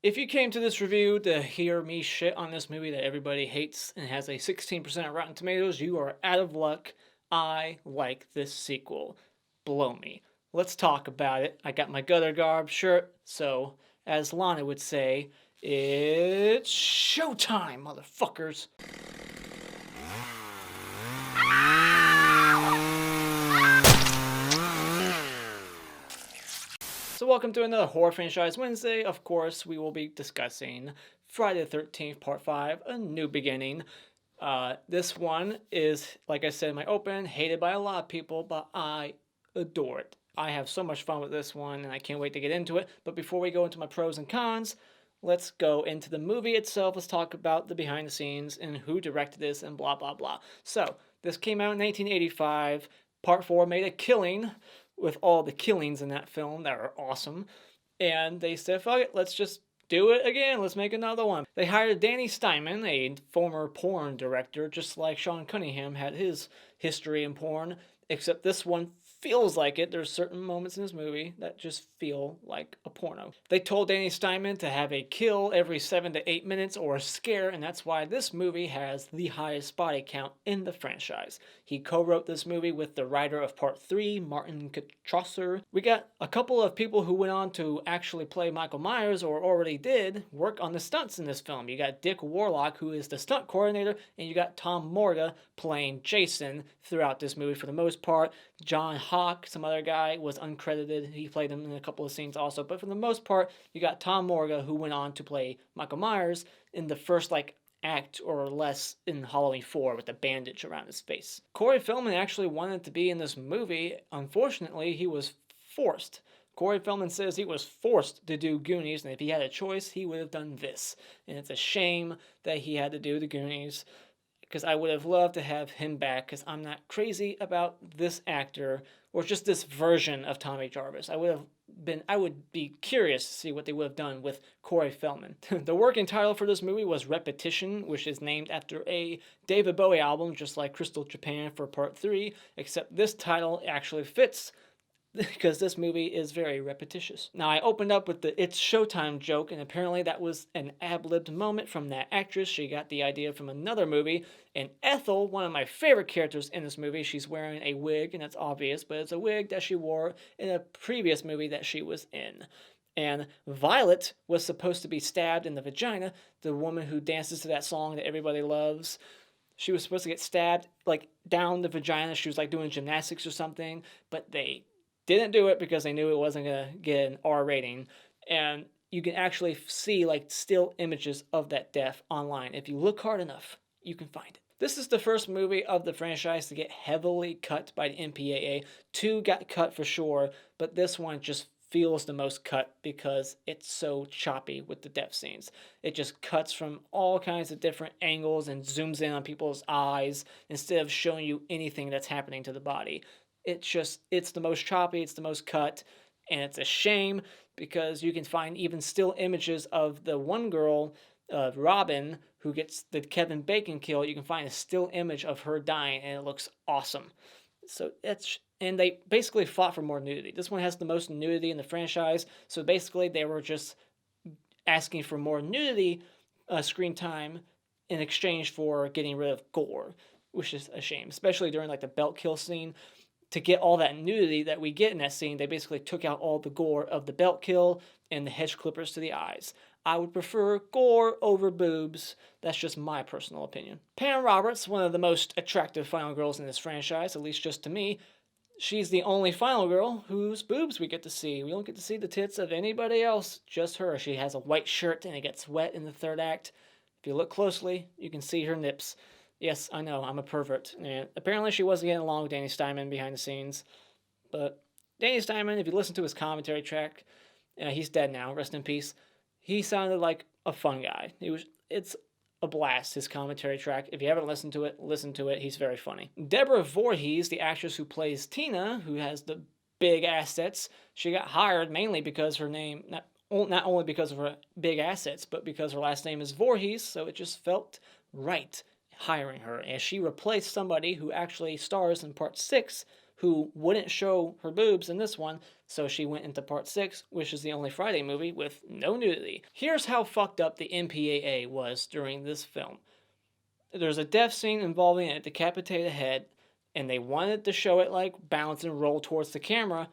If you came to this review to hear me shit on this movie that everybody hates and has a 16% Rotten Tomatoes, you are out of luck. I like this sequel. Blow me. Let's talk about it. I got my gutter garb shirt, so as Lana would say, it's showtime, motherfuckers. So welcome to another Horror Franchise Wednesday. Of course, we will be discussing Friday the 13th, Part 5, A New Beginning. This one is, like I said in my open, hated by a lot of people, but I adore it. I have so much fun with this one, and I can't wait to get into it. But before we go into my pros and cons, let's go into the movie itself. Let's talk about the behind the scenes and who directed this and blah, blah, blah. So, this came out in 1985. Part 4 made a killing with all the killings in that film that are awesome. And they said, fuck it, let's just do it again. Let's make another one. They hired Danny Steinmann, a former porn director, just like Sean Cunningham had his history in porn, except this one feels like it. There's certain moments in this movie that just feel like a porno. They told Danny Steinmann to have a kill every 7 to 8 minutes or a scare, and that's why this movie has the highest body count in the franchise. He co-wrote this movie with the writer of Part 3, Martin Kitrosser. We got a couple of people who went on to actually play Michael Myers, or already did, work on the stunts in this film. You got Dick Warlock, who is the stunt coordinator, and you got Tom Morga playing Jason throughout this movie for the most part. John Hawk, some other guy, was uncredited. He played him in a couple of scenes also. But for the most part, you got Tom Morga, who went on to play Michael Myers in the first, act or less in Halloween 4 with the bandage around his face. Corey Feldman actually wanted to be in this movie. Unfortunately, he was forced. Corey Feldman says he was forced to do Goonies, and if he had a choice, he would have done this. And it's a shame that he had to do the Goonies, because I would have loved to have him back, because I'm not crazy about this actor, or just this version of Tommy Jarvis. I would be curious to see what they would have done with Corey Feldman. The working title for this movie was Repetition, which is named after a David Bowie album, just like Crystal Japan for Part 3, except this title actually fits, because this movie is very repetitious. Now, I opened up with the "It's Showtime" joke, and apparently that was an ad-libbed moment from that actress. She got the idea from another movie. And Ethel, one of my favorite characters in this movie, she's wearing a wig, and it's obvious, but it's a wig that she wore in a previous movie that she was in. And Violet was supposed to be stabbed in the vagina, the woman who dances to that song that everybody loves. She was supposed to get stabbed, down the vagina. She was, doing gymnastics or something, but they didn't do it because they knew it wasn't going to get an R rating. And you can actually see still images of that death online. If you look hard enough, you can find it. This is the first movie of the franchise to get heavily cut by the MPAA. 2 got cut for sure, but this one just feels the most cut because it's so choppy with the death scenes. It just cuts from all kinds of different angles and zooms in on people's eyes instead of showing you anything that's happening to the body. It's the most choppy, it's the most cut, and it's a shame because you can find even still images of the one girl, Robin, who gets the Kevin Bacon kill. You can find a still image of her dying, and it looks awesome. And they basically fought for more nudity. This one has the most nudity in the franchise, so basically they were just asking for more nudity screen time in exchange for getting rid of gore, which is a shame, especially during the belt kill scene. To get all that nudity that we get in that scene, they basically took out all the gore of the belt kill and the hedge clippers to the eyes. I would prefer gore over boobs. That's just my personal opinion. Pam Roberts, one of the most attractive final girls in this franchise, at least just to me. She's the only final girl whose boobs we get to see. We don't get to see the tits of anybody else, just her. She has a white shirt and it gets wet in the third act. If you look closely, you can see her nips. Yes, I know, I'm a pervert. And apparently she wasn't getting along with Danny Steinmann behind the scenes. But Danny Steinmann, if you listen to his commentary track, he's dead now, rest in peace. He sounded like a fun guy. It's a blast, his commentary track. If you haven't listened to it, listen to it. He's very funny. Debi Voorhees, the actress who plays Tina, who has the big assets, she got hired mainly because her name, not only because of her big assets, but because her last name is Voorhees, so it just felt right hiring her, as she replaced somebody who actually stars in Part 6 who wouldn't show her boobs in this one, so she went into part 6, which is the only Friday movie with no nudity. Here's how fucked up the MPAA was during this film. There's a death scene involving a decapitated head, and they wanted to show it like bounce and roll towards the camera,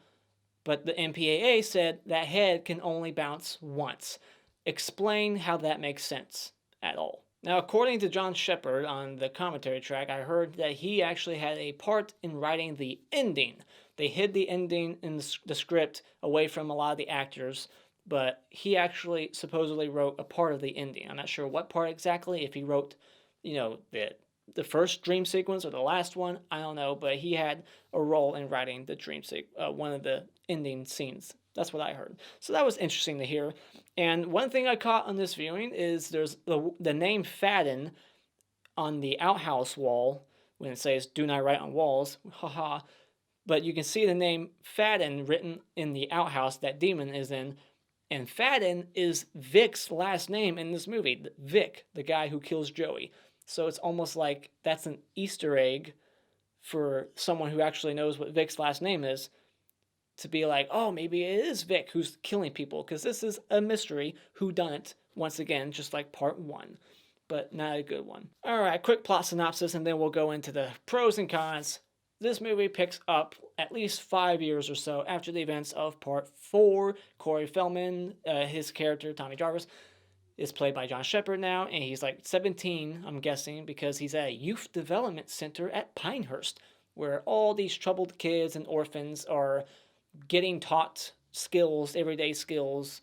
but the MPAA said that head can only bounce once. Explain how that makes sense at all. Now, according to John Shepard on the commentary track, I heard that he actually had a part in writing the ending. They hid the ending in the script away from a lot of the actors, but he actually supposedly wrote a part of the ending. I'm not sure what part exactly, if he wrote, the first dream sequence or the last one, I don't know, but he had a role in writing the one of the ending scenes. That's what I heard. So that was interesting to hear. And one thing I caught on this viewing is there's the name Fadden on the outhouse wall when it says "Do not write on walls," haha. But you can see the name Fadden written in the outhouse that Demon is in, and Fadden is Vic's last name in this movie. Vic, the guy who kills Joey. So it's almost like that's an Easter egg for someone who actually knows what Vic's last name is, to be like, oh, maybe it is Vic who's killing people, because this is a mystery whodunit, once again, just like part 1, but not a good one. Alright, quick plot synopsis, and then we'll go into the pros and cons. This movie picks up at least 5 years or so after the events of part 4. Corey Feldman, his character, Tommy Jarvis, is played by John Shepard now, and he's like 17, I'm guessing, because he's at a youth development center at Pinehurst, where all these troubled kids and orphans are getting taught skills, everyday skills,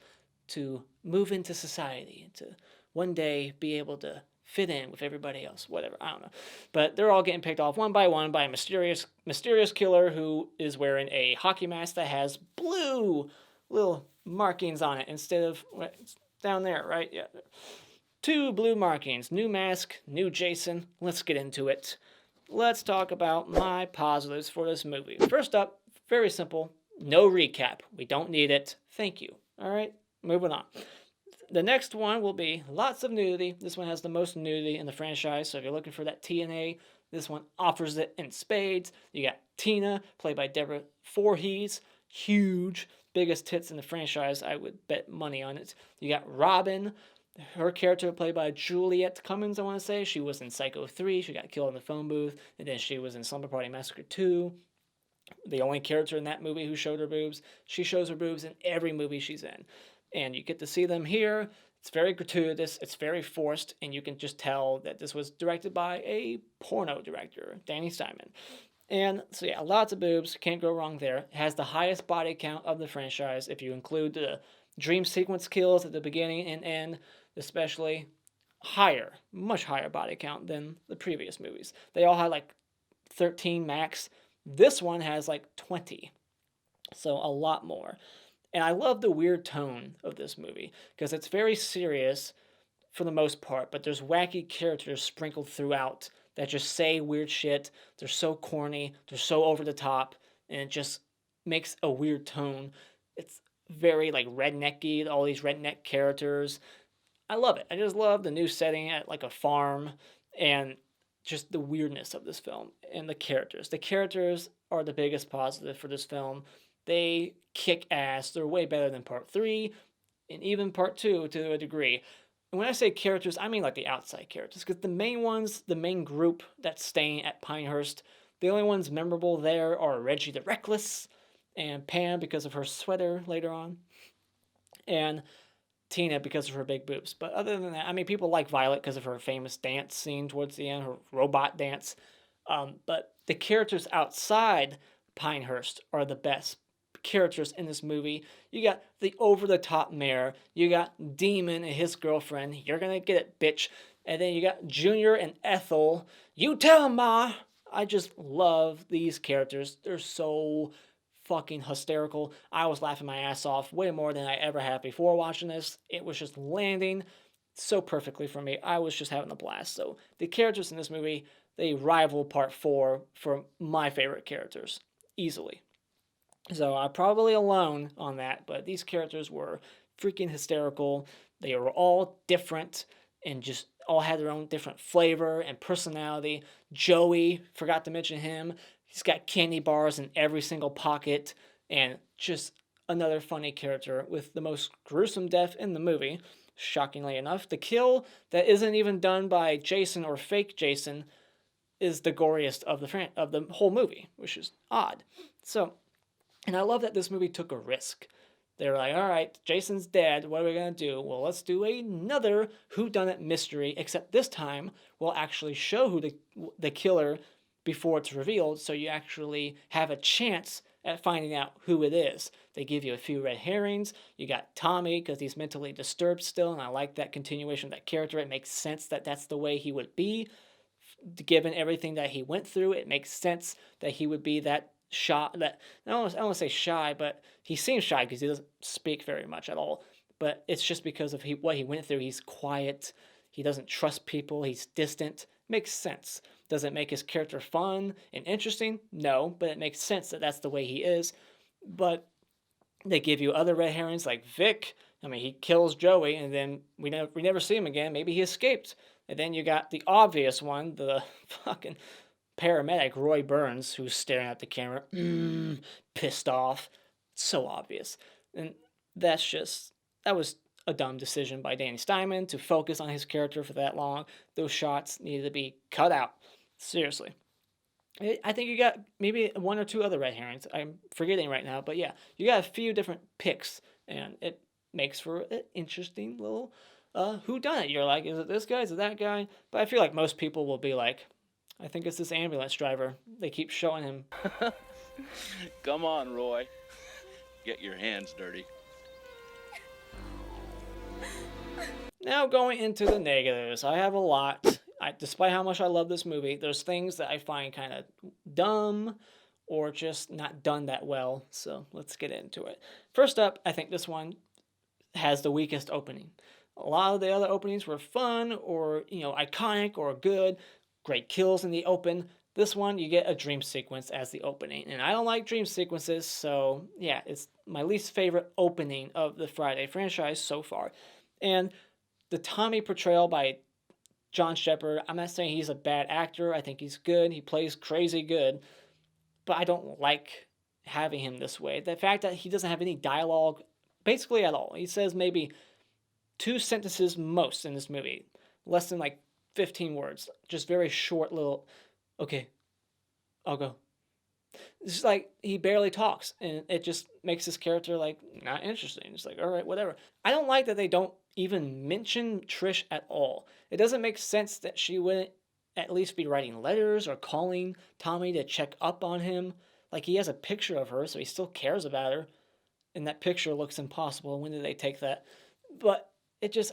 to move into society, to one day be able to fit in with everybody else, whatever, I don't know. But they're all getting picked off one by one by a mysterious killer who is wearing a hockey mask that has blue little markings on it instead of down there, right? Yeah. 2 blue markings. New mask, new Jason. Let's get into it. Let's talk about my positives for this movie. First up, very simple. No recap. We don't need it. Thank you. All right, moving on. The next one will be lots of nudity. This one has the most nudity in the franchise, so if you're looking for that TNA, this one offers it in spades. You got Tina, played by Debi Voorhees. Huge. Biggest tits in the franchise. I would bet money on it. You got Robin, her character played by Juliette Cummins, I want to say. She was in Psycho 3. She got killed in the phone booth. And then she was in Slumber Party Massacre 2. The only character in that movie who showed her boobs. She shows her boobs in every movie she's in. And you get to see them here. It's very gratuitous. It's very forced. And you can just tell that this was directed by a porno director, Danny Steinmann. And so yeah, lots of boobs, can't go wrong there. It has the highest body count of the franchise if you include the dream sequence kills at the beginning and end, especially higher, much higher body count than the previous movies. They all had like 13 max. This one has like 20, so a lot more. And I love the weird tone of this movie because it's very serious for the most part, but there's wacky characters sprinkled throughout that just say weird shit. They're so corny, they're so over the top, and it just makes a weird tone. It's very like rednecky, all these redneck characters. I love it. I just love the new setting at like a farm and just the weirdness of this film and the characters. The characters are the biggest positive for this film. They kick ass. They're way better than part 3 and even part 2 to a degree. And when I say characters, I mean like the outside characters, because the main ones, the main group that's staying at Pinehurst, the only ones memorable there are Reggie the Reckless and Pam because of her sweater later on, and Tina because of her big boobs. But other than that, I mean, people like Violet because of her famous dance scene towards the end, her robot dance. But the characters outside Pinehurst are the best characters in this movie. You got the over-the-top mayor. You got Demon and his girlfriend. You're gonna get it, bitch. And then you got Junior and Ethel. You tell him, Ma! I just love these characters. They're so fucking hysterical. I was laughing my ass off way more than I ever have before watching this. It was just landing so perfectly for me. I was just having a blast. So the characters in this movie, they rival part 4 for my favorite characters. Easily. So I'm probably alone on that, but these characters were freaking hysterical. They were all different and just all had their own different flavor and personality. Joey, forgot to mention him. He's got candy bars in every single pocket, and just another funny character with the most gruesome death in the movie. Shockingly enough, the kill that isn't even done by Jason or fake Jason is the goriest of the whole movie, which is odd. So, and I love that this movie took a risk. They were like, all right, Jason's dead. What are we going to do? Well, let's do another whodunit mystery, except this time we'll actually show who the killer before it's revealed, so you actually have a chance at finding out who it is. They give you a few red herrings. You got Tommy, because he's mentally disturbed still, and I like that continuation of that character. It makes sense that that's the way he would be, given everything that he went through. It makes sense that he would be that shy, that I don't want to say shy, but he seems shy because he doesn't speak very much at all. But it's just because of what he went through. He's quiet. He doesn't trust people. He's distant. Makes sense. Does it make his character fun and interesting? No, but it makes sense that that's the way he is. But they give you other red herrings like Vic. I mean, he kills Joey, and then we never see him again. Maybe he escaped. And then you got the obvious one, the fucking paramedic, Roy Burns, who's staring at the camera, pissed off. So obvious. And that was a dumb decision by Danny Steinmann to focus on his character for that long. Those shots needed to be cut out. Seriously. I think you got maybe one or two other red herrings. I'm forgetting right now, but yeah, you got a few different picks, and it makes for an interesting little whodunit. You're like, is it this guy? Is it that guy? But I feel like most people will be like, I think it's this ambulance driver. They keep showing him. Come on, Roy. Get your hands dirty. Now going into the negatives, I have a lot. Despite how much I love this movie, there's things that I find kind of dumb or just not done that well. So let's get into it. First up, I think this one has the weakest opening. A lot of the other openings were fun or, iconic or good. Great kills in the open. This one, you get a dream sequence as the opening. And I don't like dream sequences, so yeah, it's my least favorite opening of the Friday franchise so far. And the Tommy portrayal by John Shepard, I'm not saying he's a bad actor. I think he's good. He plays crazy good. But I don't like having him this way. The fact that he doesn't have any dialogue basically at all. He says maybe 2 sentences most in this movie. Less than 15 words. Just very short little, okay, I'll go. It's like he barely talks, and it just makes his character not interesting. It's like, all right, whatever. I don't like that they don't even mention Trish at all. It doesn't make sense that she wouldn't at least be writing letters or calling Tommy to check up on him. Like, he has a picture of her, so he still cares about her, and that picture looks impossible. When did they take that? But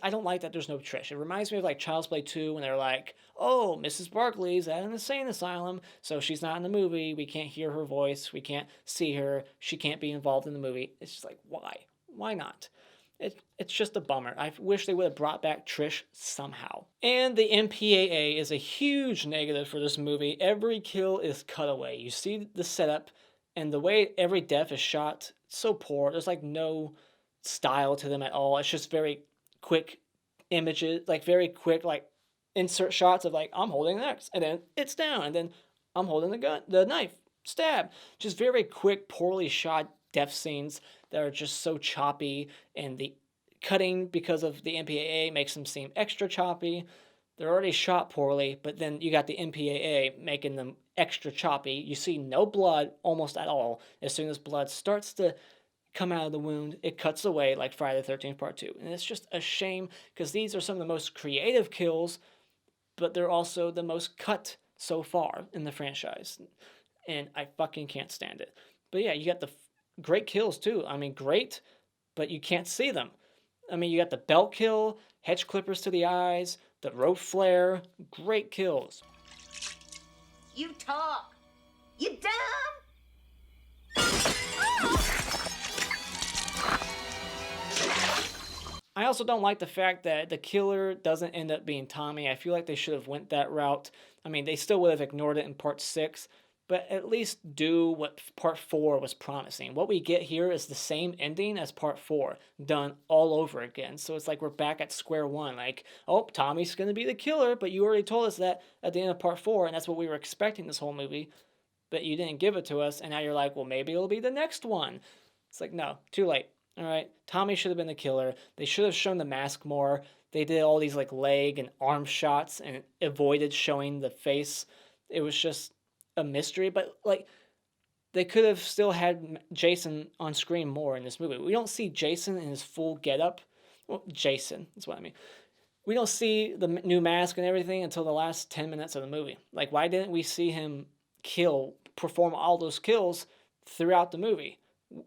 I don't like that there's no Trish. It reminds me of Child's Play 2 when they're like, oh, Mrs. Barkley's at an insane asylum, so she's not in the movie. We can't hear her voice. We can't see her. She can't be involved in the movie. It's just like, why? Why not? It's just a bummer. I wish they would have brought back Trish somehow. And the MPAA is a huge negative for this movie. Every kill is cut away. You see the setup, and the way every death is shot, it's so poor. There's no style to them at all. It's just very quick images, very quick, insert shots of I'm holding the axe, and then it's down, and then I'm holding the knife, stab. Just very quick, poorly shot death scenes that are just so choppy, and the cutting because of the MPAA makes them seem extra choppy. They're already shot poorly, but then you got the MPAA making them extra choppy. You see no blood almost at all. As soon as blood starts to come out of the wound, it cuts away like Friday the 13th Part 2. And it's just a shame because these are some of the most creative kills, but they're also the most cut so far in the franchise. And I fucking can't stand it. But yeah, you got the great kills too. I mean, great, but you can't see them. I mean, you got the belt kill, hedge clippers to the eyes, the rope flare, great kills. You talk. You dumb. I also don't like the fact that the killer doesn't end up being Tommy. I feel like they should have went that route. I mean, they still would have ignored it in Part 6, but at least do what Part 4 was promising. What we get here is the same ending as Part 4, done all over again. So it's like we're back at square one. Oh, Tommy's going to be the killer, but you already told us that at the end of Part 4, and that's what we were expecting this whole movie. but you didn't give it to us, and now you're like, well, maybe it'll be the next one. It's like, no, too late. All right, Tommy should have been the killer. They should have shown the mask more. They did all these like leg and arm shots and avoided showing the face. It was just a mystery, but like they could have still had Jason on screen more in this movie. We don't see Jason in his full getup. Well, Jason, that's what I mean. We don't see the new mask and everything until the last 10 minutes of the movie. Like, why didn't we see him perform all those kills throughout the movie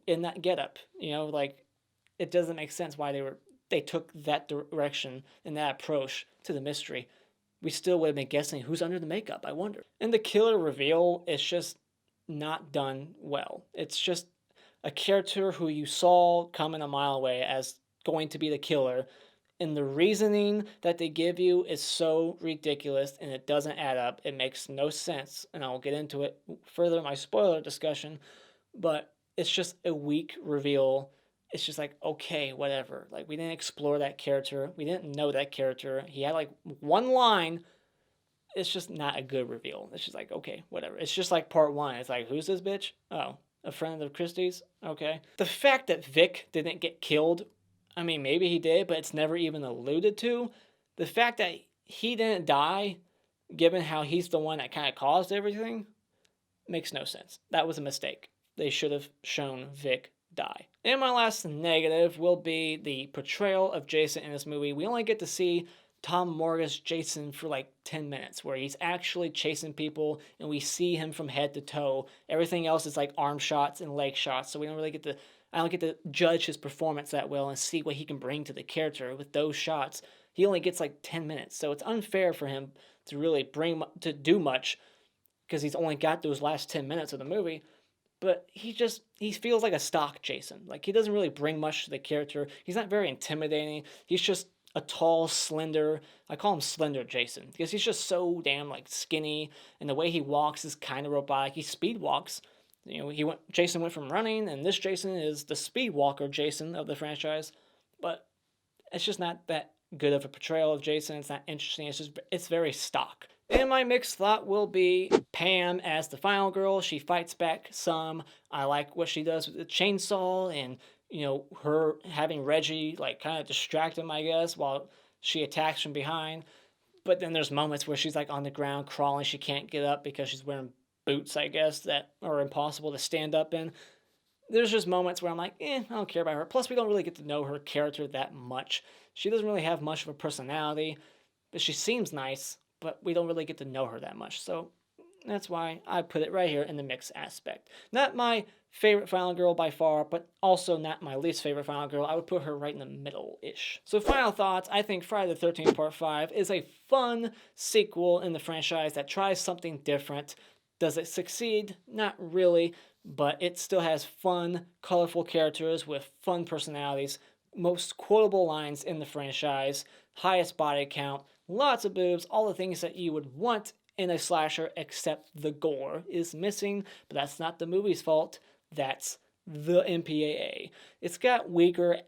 in that getup? You know, like, it doesn't make sense why they took that direction and that approach to the mystery. We still would have been guessing who's under the makeup, I wonder. And the killer reveal is just not done well. It's just a character who you saw coming a mile away as going to be the killer, and the reasoning that they give you is so ridiculous and it doesn't add up. It makes no sense, and I'll get into it further in my spoiler discussion, but it's just a weak reveal. It's just like, okay, whatever. Like, we didn't explore that character. We didn't know that character. He had like one line. It's just not a good reveal. It's just like, okay, whatever. It's just like part one. It's like, who's this bitch? Oh, a friend of Christie's? Okay. The fact that Vic didn't get killed, I mean, maybe he did, but it's never even alluded to. The fact that he didn't die, given how he's the one that kind of caused everything, makes no sense. That was a mistake. They should have shown Vic die. And my last negative will be the portrayal of Jason in this movie. We only get to see Tom Morgan's Jason for like 10 minutes, where he's actually chasing people and we see him from head to toe. Everything else is like arm shots and leg shots, so we don't really get to I don't get to judge his performance that well and see what he can bring to the character with those shots. He only gets like 10 minutes, so it's unfair for him to really do much because he's only got those last 10 minutes of the movie. But he feels like a stock Jason. Like, he doesn't really bring much to the character. He's not very intimidating. He's just a tall, slender, I call him Slender Jason because he's just so damn like skinny, and the way he walks is kind of robotic. He speed walks. You know, Jason went from running, and this Jason is the speed walker Jason of the franchise. But it's just not that good of a portrayal of Jason. It's not interesting. It's very stock. And my mixed thought will be Pam as the final girl. She fights back some. I like what she does with the chainsaw, and you know, her having Reggie like kind of distract him, I guess, while she attacks from behind. But then there's moments where she's like on the ground crawling. She can't get up because she's wearing boots, I guess, that are impossible to stand up in. There's just moments where I'm like, I don't care about her. Plus, we don't really get to know her character that much. She doesn't really have much of a personality, but she seems nice, but we don't really get to know her that much. So that's why I put it right here in the mix aspect. Not my favorite final girl by far, but also not my least favorite final girl. I would put her right in the middle-ish. So final thoughts, I think Friday the 13th Part 5 is a fun sequel in the franchise that tries something different. Does it succeed? Not really, but it still has fun, colorful characters with fun personalities, most quotable lines in the franchise, highest body count, lots of boobs, all the things that you would want in a slasher, except the gore is missing, but that's not the movie's fault. That's the MPAA. It's got weaker,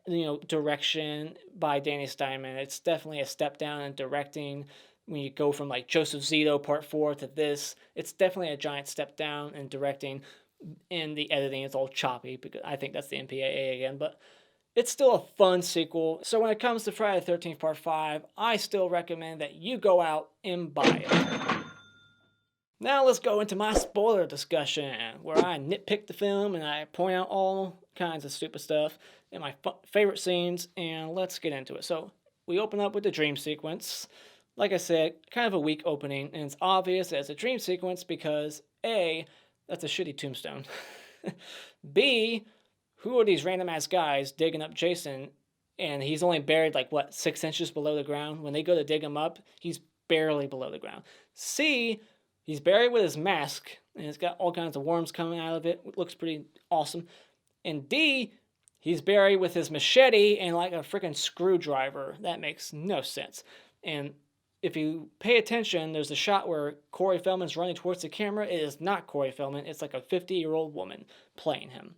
direction by Danny Steinmann. It's definitely a step down in directing. When you go from like Joseph Zito Part 4 to this, it's definitely a giant step down in directing. And the editing is all choppy, because I think that's the MPAA again, but it's still a fun sequel. So when it comes to Friday the 13th Part 5, I still recommend that you go out and buy it. Now let's go into my spoiler discussion, where I nitpick the film and I point out all kinds of stupid stuff and my favorite scenes, and let's get into it. So we open up with the dream sequence. Like I said, kind of a weak opening, and it's obvious that it's a dream sequence because A, that's a shitty tombstone. B, who are these random ass guys digging up Jason, and he's only buried 6 inches below the ground? When they go to dig him up, he's barely below the ground. C, he's buried with his mask, and it's got all kinds of worms coming out of it. It looks pretty awesome. And D, he's buried with his machete and like a freaking screwdriver. That makes no sense. And if you pay attention, there's a shot where Corey Feldman's running towards the camera. It is not Corey Feldman. It's like a 50-year-old woman playing him.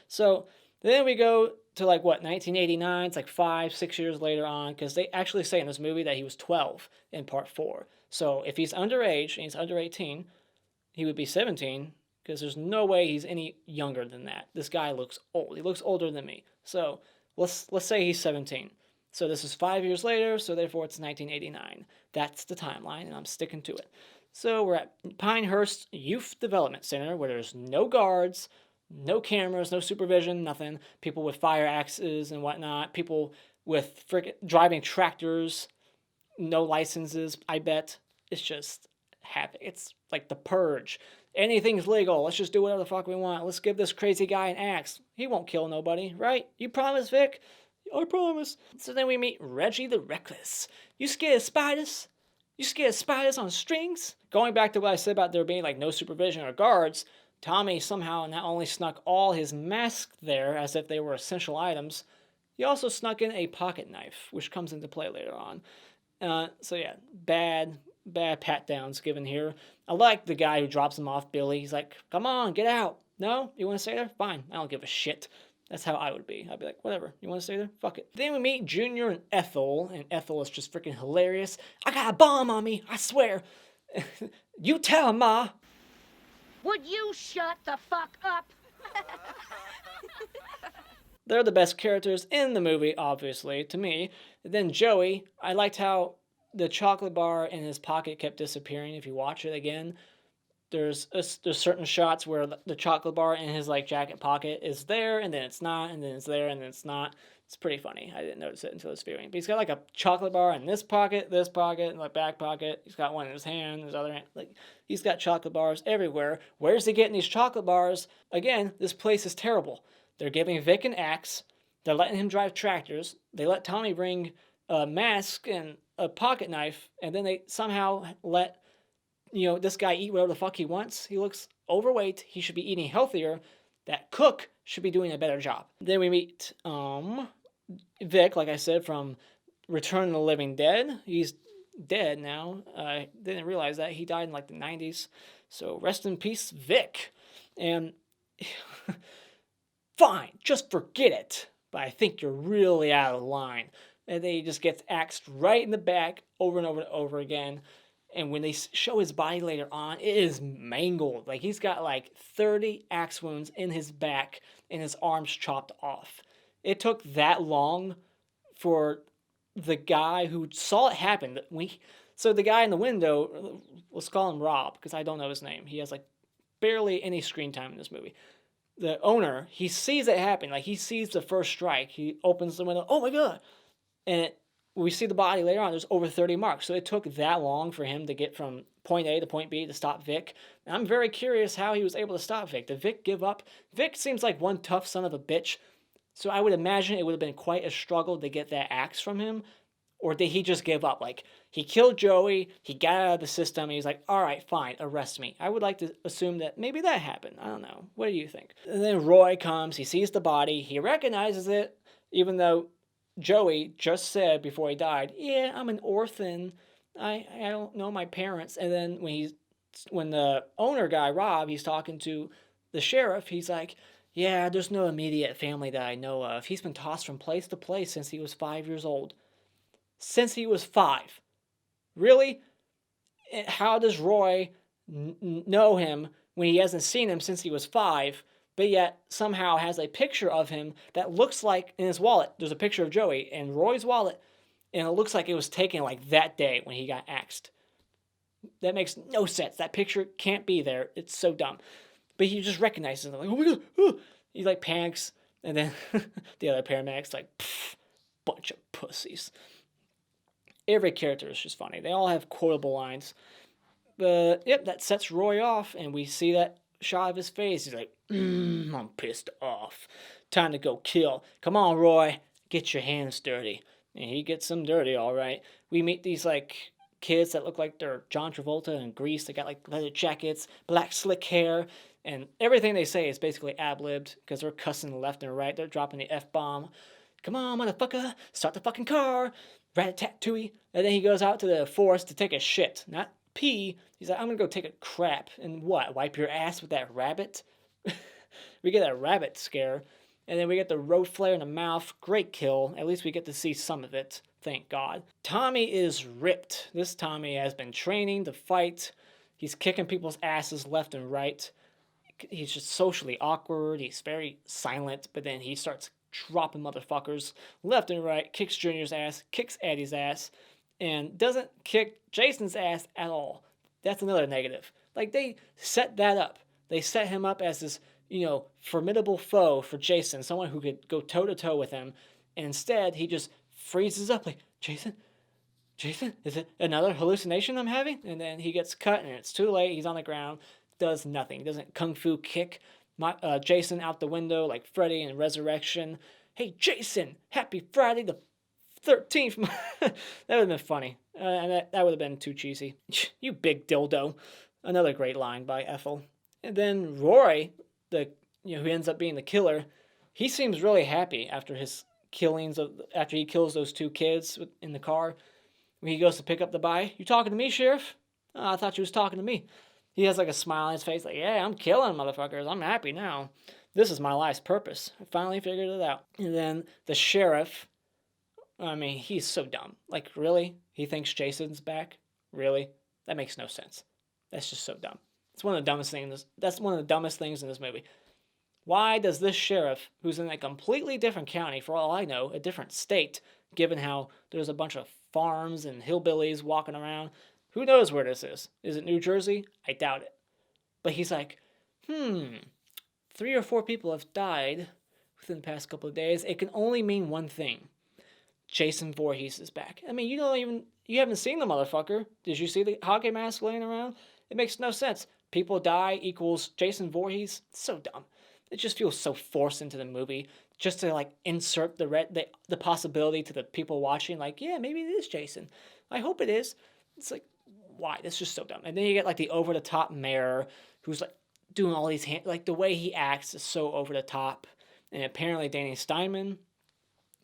So then we go to 1989. It's 5-6 years later on, because they actually say in this movie that he was 12 in Part 4. So if he's underage and he's under 18, he would be 17, because there's no way he's any younger than that. This guy looks old. He looks older than me. So let's say he's 17. So this is 5 years later, so therefore it's 1989. That's the timeline, and I'm sticking to it. So we're at Pinehurst Youth Development Center, where there's no guards, no cameras, no supervision, nothing. People with fire axes and whatnot. People with driving tractors, no licenses, I bet. It's just havoc. It's like the Purge. Anything's legal. Let's just do whatever the fuck we want. Let's give this crazy guy an axe. He won't kill nobody, right? You promise, Vic? I promise. So then we meet Reggie the Reckless. You scared of spiders? You scared of spiders on strings? Going back to what I said about there being like no supervision or guards, Tommy somehow not only snuck all his masks there as if they were essential items, he also snuck in a pocket knife, which comes into play later on. So yeah, bad pat downs given here. I like the guy who drops him off, Billy. He's like, come on, get out. No? You want to stay there? Fine. I don't give a shit. That's how I would be. I'd be like, whatever. You want to stay there? Fuck it. Then we meet Junior and Ethel is just freaking hilarious. I got a bomb on me, I swear. You tell him, Ma. Would you shut the fuck up? They're the best characters in the movie, obviously, to me. Then Joey, I liked how the chocolate bar in his pocket kept disappearing. If you watch it again, there's certain shots where the chocolate bar in his like jacket pocket is there, and then it's not, and then it's there, and then it's not. It's pretty funny. I didn't notice it until this viewing. But he's got like a chocolate bar in this pocket, and like back pocket. He's got one in his hand, his other hand. Like he's got chocolate bars everywhere. Where's he getting these chocolate bars? Again, this place is terrible. They're giving Vic an axe. They're letting him drive tractors. They let Tommy bring a mask and a pocket knife, and then they somehow let this guy eat whatever the fuck he wants. He looks overweight. He should be eating healthier. That cook should be doing a better job. Then we meet Vic, like I said, from Return of the Living Dead. He's dead now. I didn't realize that. He died in like the 90s. So rest in peace, Vic. And fine, just forget it. But I think you're really out of line. And then he just gets axed right in the back over and over and over again. And when they show his body later on, it is mangled. Like, he's got like 30 axe wounds in his back and his arms chopped off. It took that long for the guy who saw it happen. So the guy in the window, let's call him Rob, because I don't know his name. He has like barely any screen time in this movie. The owner, he sees it happen. Like, he sees the first strike. He opens the window. Oh my God. And we see the body later on. There's over 30 marks. So it took that long for him to get from point A to point B to stop Vic. And I'm very curious how he was able to stop Vic. Did Vic give up? Vic seems like one tough son of a bitch. So I would imagine it would have been quite a struggle to get that axe from him. Or did he just give up? Like, he killed Joey, he got out of the system, and he's like, all right, fine, arrest me. I would like to assume that maybe that happened. I don't know. What do you think? And then Roy comes, he sees the body, he recognizes it, even though Joey just said before he died, yeah, I'm an orphan. I don't know my parents. And then when the owner guy, Rob, he's talking to the sheriff, he's like, yeah, there's no immediate family that I know of. He's been tossed from place to place since he was 5 years old. Since he was 5. Really? How does Roy know him when he hasn't seen him since he was 5, but yet somehow has a picture of him that looks like in his wallet? There's a picture of Joey in Roy's wallet, and it looks like it was taken like that day when he got axed. That makes no sense. That picture can't be there. It's so dumb. But he just recognizes him. Like, oh my God. Oh. He like panics, and then the other paramedics like, bunch of pussies. Every character is just funny. They all have quotable lines. But, yep, that sets Roy off, and we see that shot of his face. He's like, I'm pissed off. Time to go kill. Come on, Roy. Get your hands dirty. And he gets them dirty, all right. We meet these, like, kids that look like they're John Travolta in Grease. They got, like, leather jackets, black slick hair, and everything they say is basically ad-libbed because they're cussing left and right. They're dropping the F-bomb. Come on, motherfucker. Start the fucking car. Rat-a-tat-tooey. And then he goes out to the forest to take a shit. Not pee. He's like, I'm going to go take a crap. And what? Wipe your ass with that rabbit? We get a rabbit scare. And then we get the road flare in the mouth. Great kill. At least we get to see some of it. Thank God. Tommy is ripped. This Tommy has been training to fight. He's kicking people's asses left and right. He's just socially awkward. He's very silent, but then he starts dropping motherfuckers left and right, kicks Junior's ass, kicks Eddie's ass, and doesn't kick Jason's ass at all. That's another negative. Like, they set that up. They set him up as this, formidable foe for Jason, someone who could go toe-to-toe with him, and instead he just freezes up like, Jason, is it another hallucination I'm having? And then he gets cut, and it's too late. He's on the ground, does nothing. He doesn't kung fu kick Jason out the window like Freddy in Resurrection. Hey, Jason, happy Friday the 13th. That would have been funny. And that would have been too cheesy. You big dildo. Another great line by Ethel. And then Roy, who ends up being the killer, he seems really happy after his killings after he kills those two kids in the car. When he goes to pick up the body, you talking to me, Sheriff? Oh, I thought you was talking to me. He has like a smile on his face, like, yeah, I'm killing motherfuckers. I'm happy now. This is my life's purpose. I finally figured it out. And then the sheriff, I mean, he's so dumb. Like, really? He thinks Jason's back? Really? That makes no sense. That's just so dumb. It's one of the dumbest things. That's one of the dumbest things in this movie. Why does this sheriff, who's in a completely different county, for all I know, a different state, given how there's a bunch of farms and hillbillies walking around, who knows where this is? Is it New Jersey? I doubt it. But he's like, 3 or 4 people have died within the past couple of days. It can only mean one thing. Jason Voorhees is back. I mean, you haven't seen the motherfucker. Did you see the hockey mask laying around? It makes no sense. People die equals Jason Voorhees. It's so dumb. It just feels so forced into the movie just to like insert the possibility to the people watching. Like, yeah, maybe it is Jason. I hope it is. It's like, why? That's just so dumb. And then you get like the over the top mayor who's like doing all these like the way he acts is so over the top. And apparently Danny Steinmann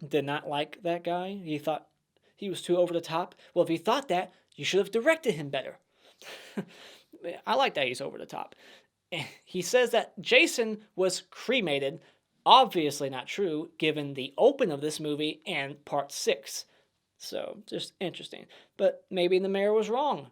did not like that guy. He thought he was too over the top. Well, if you thought that, you should have directed him better. I like that he's over the top. He says that Jason was cremated. Obviously not true, given the open of this movie and part 6. So, just interesting. But maybe the mayor was wrong.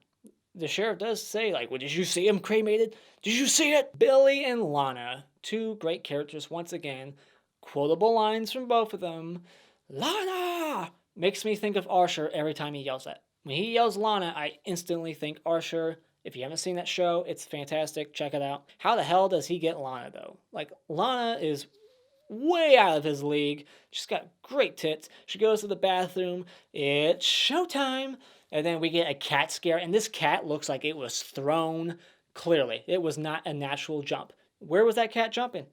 The sheriff does say, like, well, did you see him cremated? Did you see it? Billy and Lana, 2 great characters once again. Quotable lines from both of them. Lana! Makes me think of Archer every time he yells that. When he yells Lana, I instantly think Archer. If you haven't seen that show, it's fantastic. Check it out. How the hell does he get Lana, though? Like, Lana is way out of his league. She's got great tits. She goes to the bathroom. It's showtime. And then we get a cat scare. And this cat looks like it was thrown. Clearly, it was not a natural jump. Where was that cat jumping?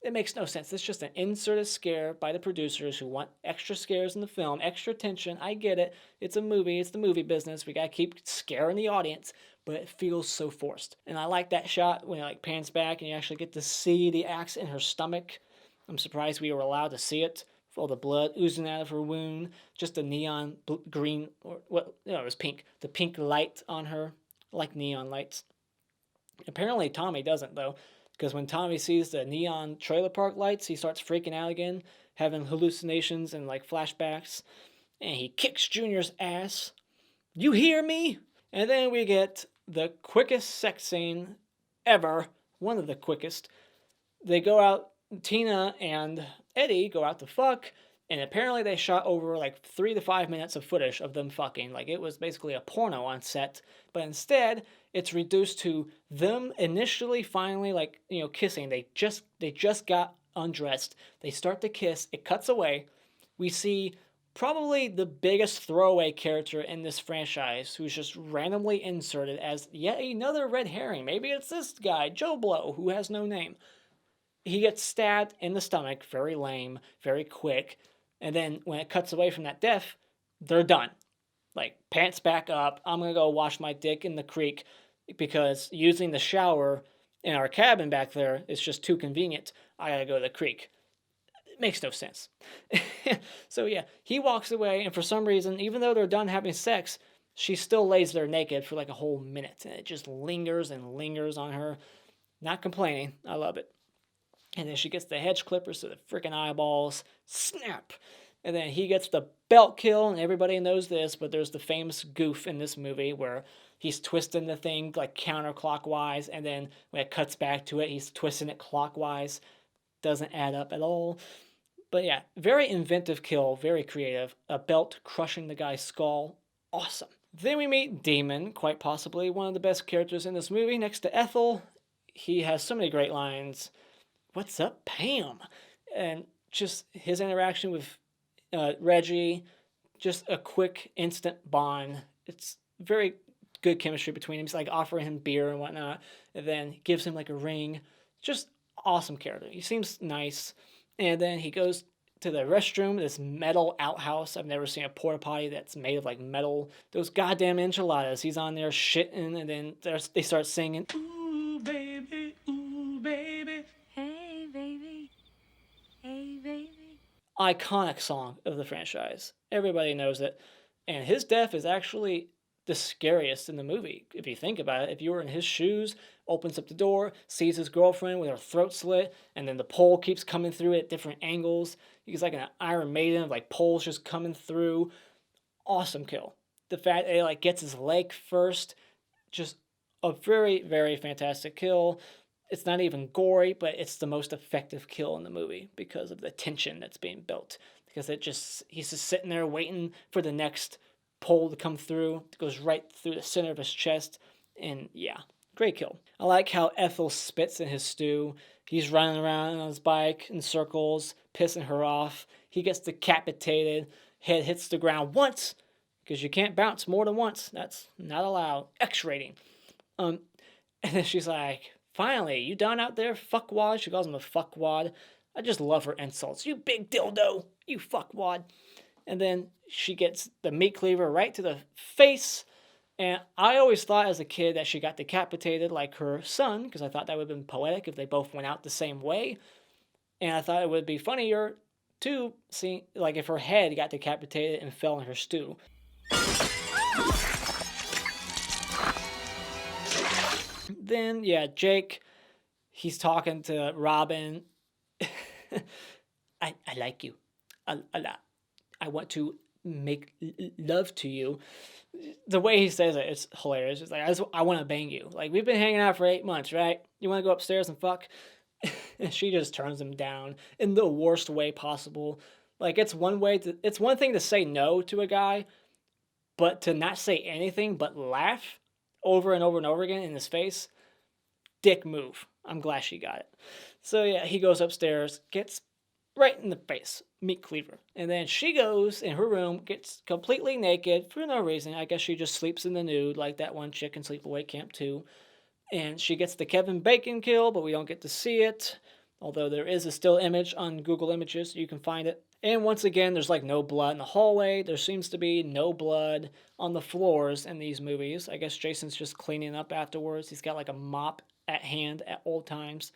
It makes no sense. It's just an inserted scare by the producers who want extra scares in the film, extra tension. I get it. It's a movie. It's the movie business. We got to keep scaring the audience. But it feels so forced. And I like that shot when it like pans back and you actually get to see the axe in her stomach. I'm surprised we were allowed to see it. For all the blood oozing out of her wound. Just the neon green, or what? No, it was pink. The pink light on her, like neon lights. Apparently Tommy doesn't though. Because when Tommy sees the neon trailer park lights, he starts freaking out again, having hallucinations and like flashbacks. And he kicks Junior's ass. You hear me? And then we get the quickest sex scene ever. One of the quickest. They go out, Tina and Eddie go out to fuck. And apparently they shot over like 3 to 5 minutes of footage of them fucking. Like it was basically a porno on set. But instead, it's reduced to them initially, finally, like, kissing. They just got undressed. They start to kiss. It cuts away. We see probably the biggest throwaway character in this franchise who's just randomly inserted as yet another red herring. Maybe it's this guy, Joe Blow, who has no name. He gets stabbed in the stomach. Very lame. Very quick. And then when it cuts away from that death, they're done. Like, pants back up. I'm going to go wash my dick in the creek because using the shower in our cabin back there is just too convenient. I got to go to the creek. It makes no sense. So, yeah, he walks away, and for some reason, even though they're done having sex, she still lays there naked for like a whole minute. And it just lingers and lingers on her. Not complaining. I love it. And then she gets the hedge clippers to the freaking eyeballs. Snap! And then he gets the belt kill, and everybody knows this, but there's the famous goof in this movie where he's twisting the thing like counterclockwise, and then when it cuts back to it, he's twisting it clockwise. Doesn't add up at all. But yeah, very inventive kill, very creative. A belt crushing the guy's skull. Awesome. Then we meet Demon, quite possibly one of the best characters in this movie, next to Ethel. He has so many great lines. What's up, Pam? And just his interaction with Reggie, just a quick, instant bond. It's very good chemistry between them. He's like offering him beer and whatnot, and then gives him like a ring. Just awesome character. He seems nice. And then he goes to the restroom, this metal outhouse. I've never seen a porta potty that's made of like metal. Those goddamn enchiladas. He's on there shitting, and then they start singing, ooh baby, Hey, baby. Hey, baby. iconic song of the franchise. Everybody knows it. And his death is actually the scariest in the movie, if you think about it. If you were in his shoes, opens up the door, sees his girlfriend with her throat slit, and then the pole keeps coming through at different angles. He's like an Iron Maiden, like poles just coming through. Awesome kill. The fact that he like gets his leg first, just a very, very fantastic kill. It's not even gory, but it's the most effective kill in the movie because of the tension that's being built. Because he's just sitting there waiting for the next pole to come through. It goes right through the center of his chest. And yeah, great kill. I like how Ethel spits in his stew. He's running around on his bike in circles, pissing her off. He gets decapitated. Head hits the ground once, because you can't bounce more than once. That's not allowed. X rating. And then she's like, finally, you done out there, fuckwad? She calls him a fuckwad. I just love her insults. You big dildo. You fuckwad. And then she gets the meat cleaver right to the face. And I always thought as a kid that she got decapitated like her son, because I thought that would have been poetic if they both went out the same way. And I thought it would be funnier, too, see, like if her head got decapitated and fell in her stew. Then, yeah, Jake, he's talking to Robin. I like you a lot. I want to make love to you. The way he says it, it's hilarious. It's like, I want to bang you. Like, we've been hanging out for 8 months, right? You want to go upstairs and fuck? And she just turns him down in the worst way possible. Like, it's one thing to say no to a guy, but to not say anything but laugh over and over and over again in his face, dick move. I'm glad she got it. So yeah, he goes upstairs, gets right in the face, meat cleaver. And then she goes in her room, gets completely naked for no reason. I guess she just sleeps in the nude like that one chick in Sleepaway Camp 2. And she gets the Kevin Bacon kill, but we don't get to see it. Although there is a still image on Google Images, you can find it. And once again, there's like no blood in the hallway. There seems to be no blood on the floors in these movies. I guess Jason's just cleaning up afterwards. He's got like a mop at hand at all times.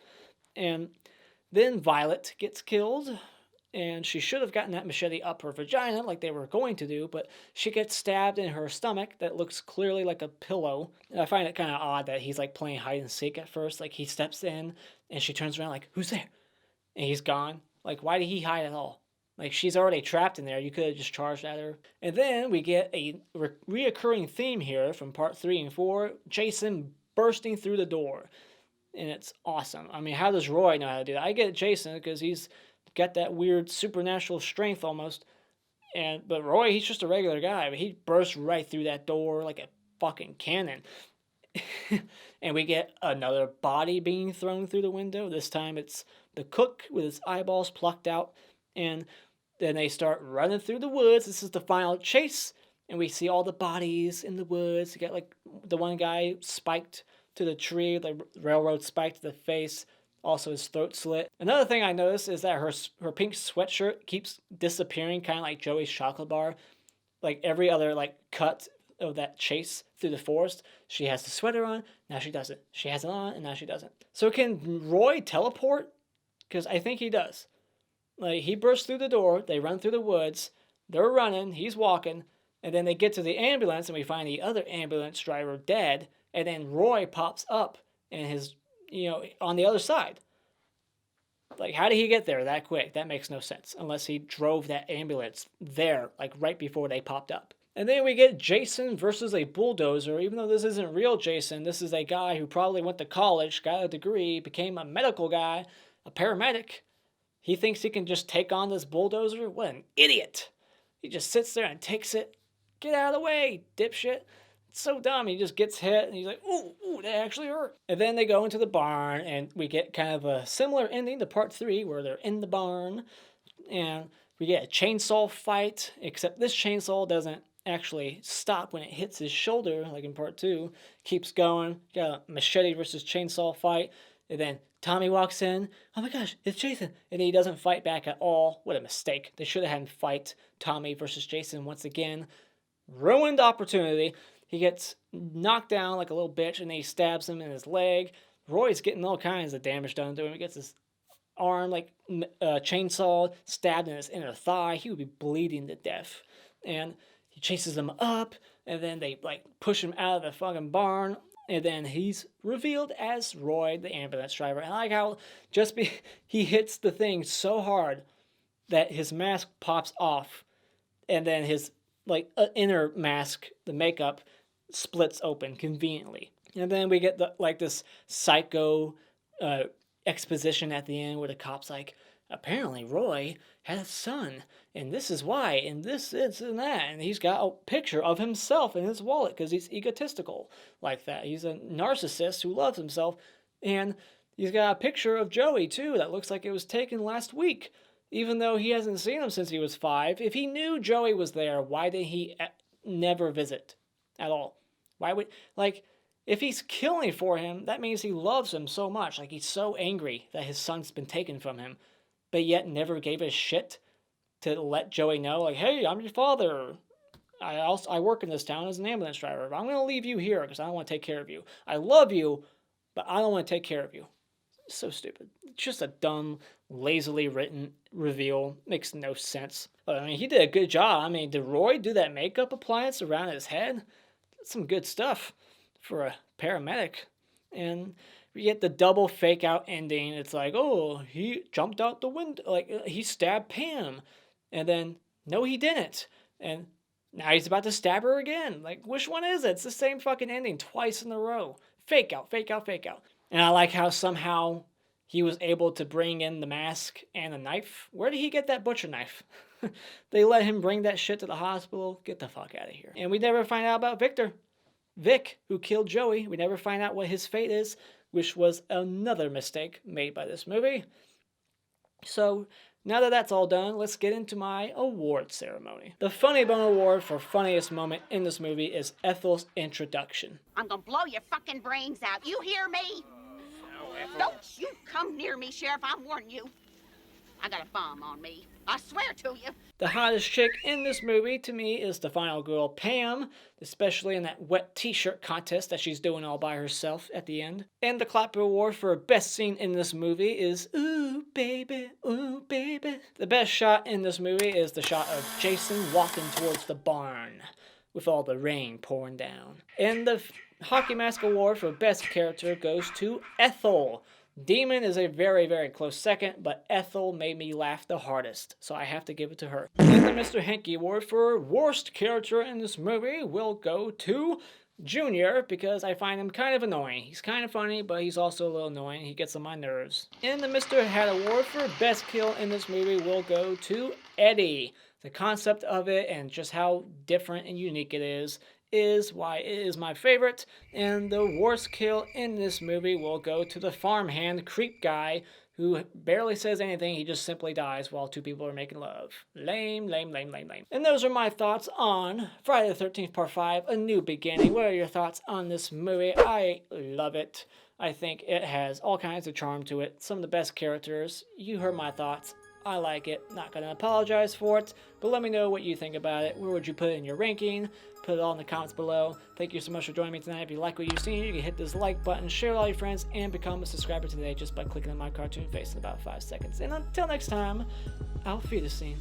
And then Violet gets killed. And she should have gotten that machete up her vagina like they were going to do, but she gets stabbed in her stomach that looks clearly like a pillow. And I find it kind of odd that he's like playing hide and seek at first. Like he steps in and she turns around like, who's there? And he's gone. Like, why did he hide at all? Like, she's already trapped in there. You could have just charged at her. And then we get a reoccurring theme here from part 3 and 4. Jason bursting through the door. And it's awesome. I mean, how does Roy know how to do that? I get Jason because he's got that weird supernatural strength almost. But Roy, he's just a regular guy. But he bursts right through that door like a fucking cannon. And we get another body being thrown through the window. This time it's the cook with his eyeballs plucked out. And then they start running through the woods. This is the final chase. And we see all the bodies in the woods. You get like the one guy spiked to the tree, the railroad spike to the face. Also his throat slit. Another thing I noticed is that her pink sweatshirt keeps disappearing, kind of like Joey's chocolate bar. Like every other like cut of that chase through the forest, she has the sweater on, now she doesn't. She has it on, and now she doesn't. So can Roy teleport? Because I think he does. Like, he bursts through the door, they run through the woods, they're running, he's walking, and then they get to the ambulance, and we find the other ambulance driver dead, and then Roy pops up and his, on the other side. Like, how did he get there that quick? That makes no sense, unless he drove that ambulance there, like, right before they popped up. And then we get Jason versus a bulldozer. Even though this isn't real Jason, this is a guy who probably went to college, got a degree, became a medical guy, a paramedic. He thinks he can just take on this bulldozer? What an idiot. He just sits there and takes it. Get out of the way, dipshit. It's so dumb. He just gets hit and he's like, ooh, that actually hurt. And then they go into the barn and we get kind of a similar ending to part 3 where they're in the barn and we get a chainsaw fight, except this chainsaw doesn't actually stop when it hits his shoulder like in part 2. Keeps going. Got a machete versus chainsaw fight. And then Tommy walks in. Oh my gosh, it's Jason. And he doesn't fight back at all. What a mistake. They should have had him fight Tommy versus Jason once again. Ruined opportunity. He gets knocked down like a little bitch and then he stabs him in his leg. Roy's getting all kinds of damage done to him. He gets his arm like chainsaw stabbed in his inner thigh. He would be bleeding to death. And he chases them up and then they like push him out of the fucking barn. And then he's revealed as Roy, the ambulance driver. And I like how he hits the thing so hard that his mask pops off. And then his inner mask, the makeup, splits open conveniently. And then we get this psycho exposition at the end where the cop's like, apparently Roy had a son, and this is why, and this and that, and he's got a picture of himself in his wallet because he's egotistical like that. He's a narcissist who loves himself, and he's got a picture of Joey too that looks like it was taken last week, even though he hasn't seen him since he was 5. If he knew Joey was there, why did he never visit at all? Why would, if he's killing for him, that means he loves him so much. Like, he's so angry that his son's been taken from him, but yet never gave a shit to let Joey know, like, hey, I'm your father. I work in this town as an ambulance driver, but I'm going to leave you here because I don't want to take care of you. I love you, but I don't want to take care of you. So stupid. It's just a dumb, lazily written reveal. Makes no sense. But, I mean, he did a good job. I mean, did Roy do that makeup appliance around his head? That's some good stuff for a paramedic. And we get the double fake out ending. It's like, oh, he jumped out the window. Like, he stabbed Pam. And then, no, he didn't. And now he's about to stab her again. Like, which one is it? It's the same fucking ending twice in a row. Fake out, fake out, fake out. And I like how somehow he was able to bring in the mask and a knife. Where did he get that butcher knife? They let him bring that shit to the hospital. Get the fuck out of here. And we never find out about Vic, who killed Joey. We never find out what his fate is, which was another mistake made by this movie. So, now that that's all done, let's get into my award ceremony. The Funny Bone Award for funniest moment in this movie is Ethel's introduction. I'm gonna blow your fucking brains out. You hear me? Don't you come near me, Sheriff. I'm warning you. I got a bomb on me. I swear to you. The hottest chick in this movie, to me, is the final girl, Pam, especially in that wet t-shirt contest that she's doing all by herself at the end. And the Clapper Award for best scene in this movie is ooh, baby, ooh, baby. The best shot in this movie is the shot of Jason walking towards the barn with all the rain pouring down. And the Hockey Mask Award for best character goes to Ethel. Demon is a very, very close second, but Ethel made me laugh the hardest, so I have to give it to her. And the Mr. Hanky Award for worst character in this movie will go to Junior, because I find him kind of annoying. He's kind of funny, but he's also a little annoying. He gets on my nerves. And the Mr. Hat Award for best kill in this movie will go to Eddie. The concept of it and just how different and unique it is why it is my favorite, and the worst kill in this movie will go to the farmhand creep guy who barely says anything. He just simply dies while two people are making love. Lame, lame, lame, lame, lame. And those are my thoughts on Friday the 13th Part 5, A New Beginning. What are your thoughts on this movie? I love it. I think it has all kinds of charm to it. Some of the best characters. You heard my thoughts. I like it. Not going to apologize for it, but let me know what you think about it. Where would you put it in your ranking? Put it all in the comments below. Thank you so much for joining me tonight. If you like what you've seen, you can hit this like button, share it with all your friends, and become a subscriber today just by clicking on my cartoon face in about 5 seconds. And until next time, auf Wiedersehen.